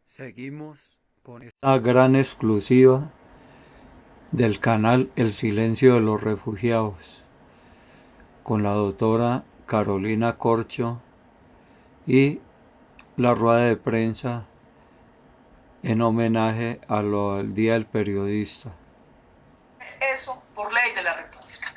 Seguimos con esta gran exclusiva del canal El Silencio de los Refugiados con la doctora Carolina Corcho y la rueda de prensa en homenaje al Día del Periodista. Eso por ley de la República.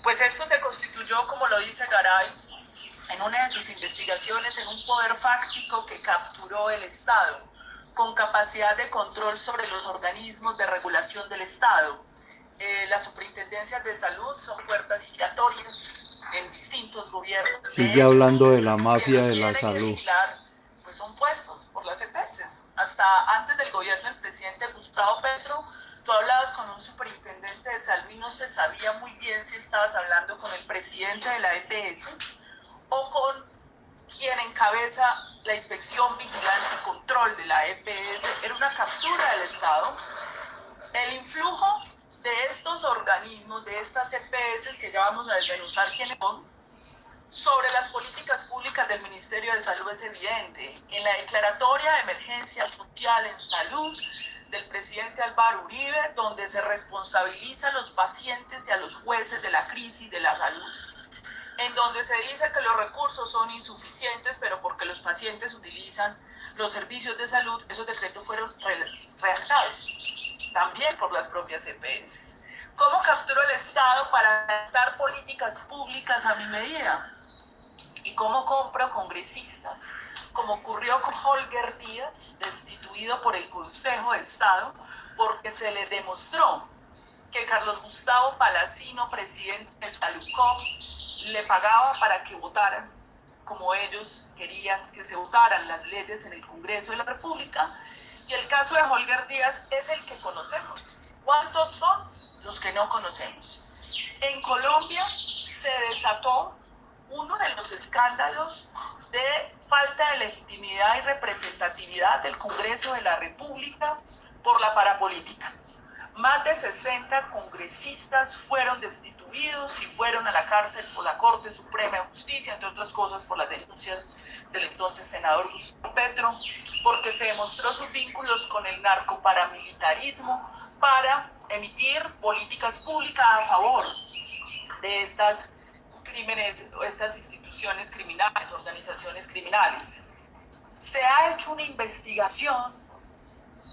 Pues esto se constituyó, como lo dice Garay, en una de sus investigaciones, en un poder fáctico que capturó el Estado, con capacidad de control sobre los organismos de regulación del Estado. Las superintendencias de salud son puertas giratorias en distintos gobiernos. Sigue hablando de la mafia de la salud. Vigilar, pues son puestos por las EPS. Hasta antes del gobierno del presidente Gustavo Petro, tú hablabas con un superintendente de salud y no se sabía muy bien si estabas hablando con el presidente de la EPS o con quien encabeza la inspección, vigilancia y control de la EPS. Era una captura del Estado. El influjo de estos organismos, de estas EPS, que ya vamos a desmenuzar quiénes son, sobre las políticas públicas del Ministerio de Salud es evidente. En la declaratoria de emergencia social en salud del presidente Álvaro Uribe, donde se responsabiliza a los pacientes y a los jueces de la crisis de la salud, en donde se dice que los recursos son insuficientes, pero porque los pacientes utilizan los servicios de salud, esos decretos fueron redactados también por las propias EPS. ¿Cómo capturó el Estado para adaptar políticas públicas a mi medida? ¿Y cómo compro congresistas? Como ocurrió con Holger Díaz, destituido por el Consejo de Estado, porque se le demostró que Carlos Gustavo Palacino, presidente de Salucop, le pagaba para que votaran como ellos querían que se votaran las leyes en el Congreso de la República. Y el caso de Holger Díaz es el que conocemos. ¿Cuántos son los que no conocemos? En Colombia se desató uno de los escándalos de falta de legitimidad y representatividad del Congreso de la República por la parapolítica. Más de 60 congresistas fueron destituidos y fueron a la cárcel por la Corte Suprema de Justicia, entre otras cosas por las denuncias del entonces senador Gustavo Petro, porque se demostró sus vínculos con el narcoparamilitarismo para emitir políticas públicas a favor de estas crímenes, estas instituciones criminales, organizaciones criminales. Se ha hecho una investigación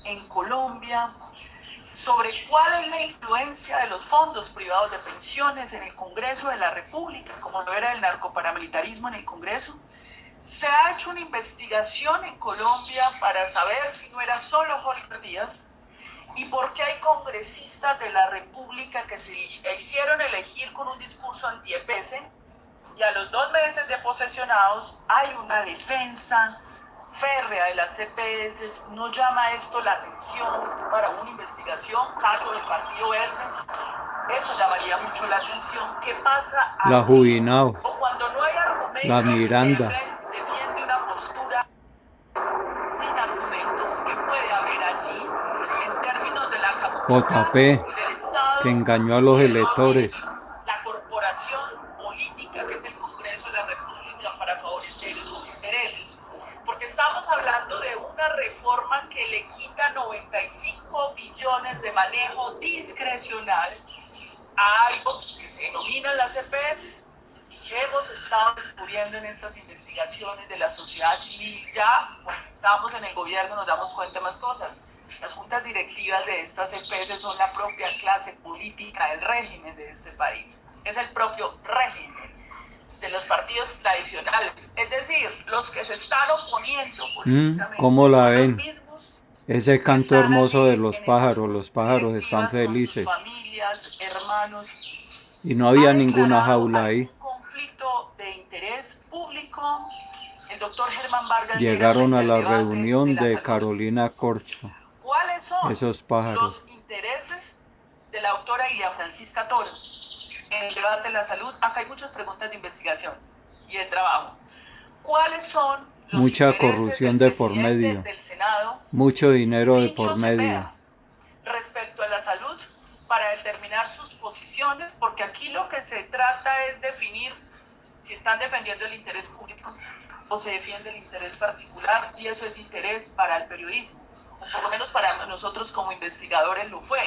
en Colombia sobre cuál es la influencia de los fondos privados de pensiones en el Congreso de la República, como lo era el narcoparamilitarismo en el Congreso. Se ha hecho una investigación en Colombia para saber si no era solo Holger Díaz y por qué hay congresistas de la República que se hicieron elegir con un discurso anti-EPS y a los 2 meses de posesionados hay una defensa férrea de las EPS. ¿No llama esto la atención para una investigación? Caso del Partido Verde, eso llamaría mucho la atención. ¿Qué pasa allí? La Juvenal, O cuando no hay argumentos, la Miranda, se defiende una postura sin argumentos. ¿Qué puede haber allí en términos de la captura JP, del Estado que engañó a los y electores. la corporación política que es el Congreso de la República para favorecer esos intereses? Porque estamos hablando de una reforma que le quita 95 billones de manejo discrecional a algo que se denominan las EPS y que hemos estado descubriendo en estas investigaciones de la sociedad civil. Ya cuando estamos en el gobierno nos damos cuenta de más cosas. Las juntas directivas de estas EPS son la propia clase política del régimen de este país. Es el propio régimen de los partidos tradicionales, es decir, los que se están oponiendo políticamente. ¿Cómo la son los ven? mismos Ese canto están hermoso allí de los pájaros están felices. con sus familias, hermanos. Y no había Ha ninguna declarado jaula ahí. algún conflicto de interés público el doctor Germán Vargas Lleras Llegaron frente a al la debate reunión la de salud. Carolina Corcho, ¿Cuáles son esos pájaros. los intereses de la doctora Ilia Francisca Toro en el debate de la salud? Acá hay muchas preguntas de investigación y de trabajo. ¿Cuáles son los Mucha intereses corrupción del de por presidente medio, del Senado, mucho dinero de Fincho por medio. Cepeda, respecto a la salud para determinar sus posiciones? Porque aquí lo que se trata es definir si están defendiendo el interés público o se defiende el interés particular, y eso es de interés para el periodismo, o por lo menos para nosotros como investigadores lo fue,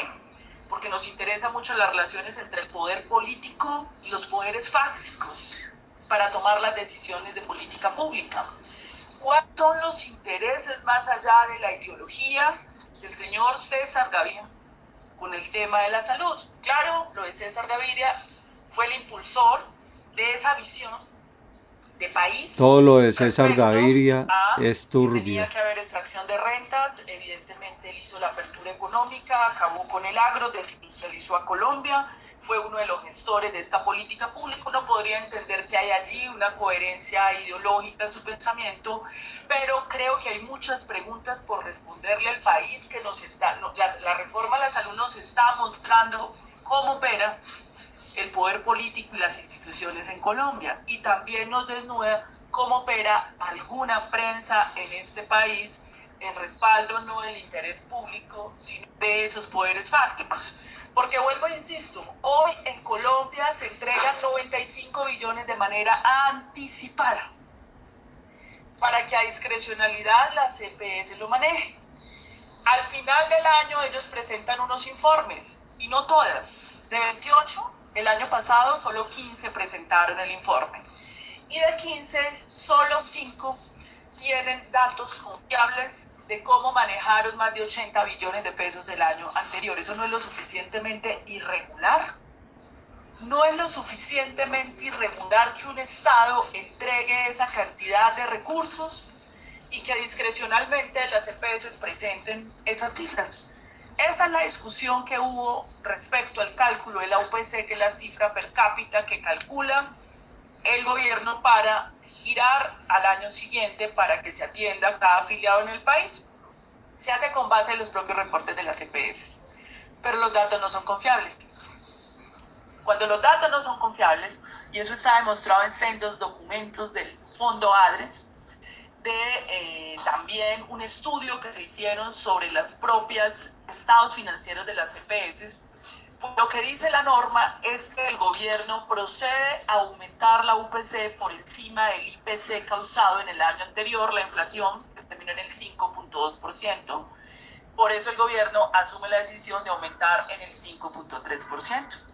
porque nos interesa mucho las relaciones entre el poder político y los poderes fácticos para tomar las decisiones de política pública. ¿Cuáles son los intereses más allá de la ideología del señor César Gaviria con el tema de la salud? Claro, lo de César Gaviria fue el impulsor de esa visión de país. Todo lo de César Gaviria es turbio. Tenía que haber extracción de rentas, evidentemente él hizo la apertura económica, acabó con el agro, desindustrializó a Colombia, fue uno de los gestores de esta política pública. Uno podría entender que hay allí una coherencia ideológica en su pensamiento, pero creo que hay muchas preguntas por responderle al país que la reforma a la salud nos está mostrando cómo opera el poder político y las instituciones en Colombia, y también nos desnuda cómo opera alguna prensa en este país en respaldo no del interés público, sino de esos poderes fácticos. Porque vuelvo e insisto, hoy en Colombia se entregan 95 billones de manera anticipada para que a discrecionalidad la CPS lo maneje. Al final del año ellos presentan unos informes, y no todas. De 28, el año pasado solo 15 presentaron el informe. Y de 15, solo 5 tienen datos confiables de cómo manejaron más de 80 billones de pesos el año anterior. Eso no es lo suficientemente irregular. No es lo suficientemente irregular que un Estado entregue esa cantidad de recursos y que discrecionalmente las EPS presenten esas cifras. Esa es la discusión que hubo respecto al cálculo de la UPC, que es la cifra per cápita que calcula el gobierno para girar al año siguiente para que se atienda a cada afiliado en el país. Se hace con base en los propios reportes de las EPS, pero los datos no son confiables. Cuando los datos no son confiables, y eso está demostrado en sendos documentos del Fondo ADRES, también un estudio que se hicieron sobre los propios estados financieros de las EPS, lo que dice la norma es que el gobierno procede a aumentar la UPC por encima del IPC causado en el año anterior, la inflación que terminó en el 5.2%. Por eso el gobierno asume la decisión de aumentar en el 5.3%.